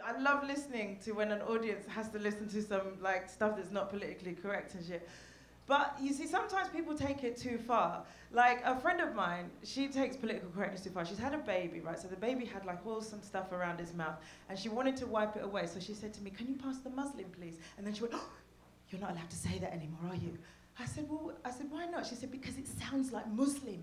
I love listening to when an audience has to listen to some like stuff that's not politically correct and shit. But you see, sometimes people take it too far. Like a friend of mine, she takes political correctness too far. She's had a baby, right? So the baby had like all some stuff around his mouth, and she wanted to wipe it away. So she said to me, "Can you pass the Muslim, please?" And then she went, "Oh, you're not allowed to say that anymore, are you?" I said, why not? She said, "Because it sounds like Muslim."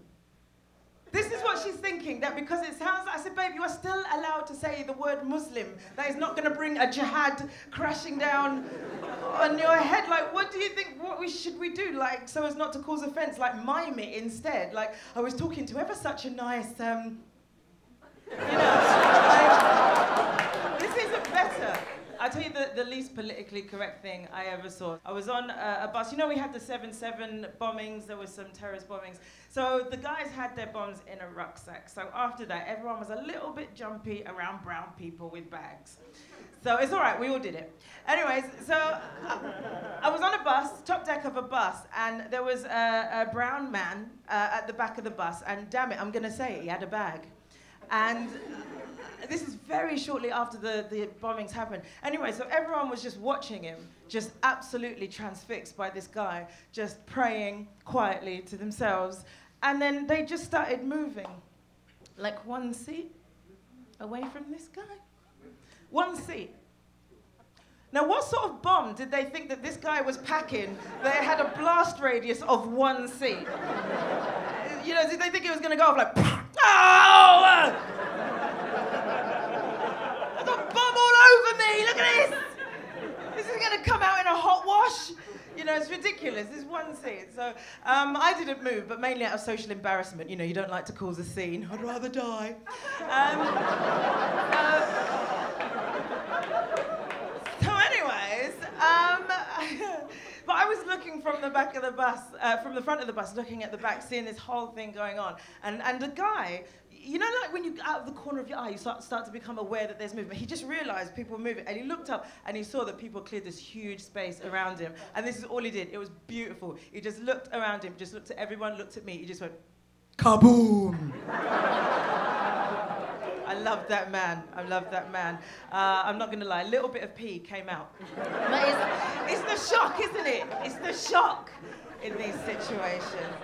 This is what she's thinking, that because it sounds like, I said, "Babe, you are still allowed to say the word Muslim. That is not going to bring a jihad crashing down on your head. Like, what do you think, should we do, like, so as not to cause offense? Like, mime it instead. Like, I was talking to ever such a nice, you know, like, this isn't better." I'll tell you the least politically correct thing I ever saw. I was on a bus. You know, we had the 7/7 bombings. There was some terrorist bombings. So the guys had their bombs in a rucksack. So after that, everyone was a little bit jumpy around brown people with bags. So it's all right, we all did it. Anyways, so I was on a bus, top deck of a bus, and there was a brown man at the back of the bus, and damn it, I'm gonna say it, he had a bag. And this is very shortly after the bombings happened. Anyway, so everyone was just watching him, just absolutely transfixed by this guy, just praying quietly to themselves. And then they just started moving, like one seat away from this guy. One seat. Now, what sort of bomb did they think that this guy was packing that had a blast radius of one seat? You know, did they think it was going to go off like, oh! There's a bomb all over me, look at this! This is going to come out in a hot wash? You know, it's ridiculous, it's one seat. So I didn't move, but mainly out of social embarrassment. You know, you don't like to cause a scene. I'd rather die. So anyways, but I was looking from the back of the bus, from the front of the bus, looking at the back, seeing this whole thing going on. And the guy, you know, like when you out of the corner of your eye, you start to become aware that there's movement. He just realized people were moving, and he looked up and he saw that people cleared this huge space around him. And this is all he did. It was beautiful. He just looked around him, just looked at everyone, looked at me. He just went, kaboom! I love that man. I love that man. I'm not gonna lie, a little bit of pee came out. But it's the shock, isn't it? It's the shock in these situations.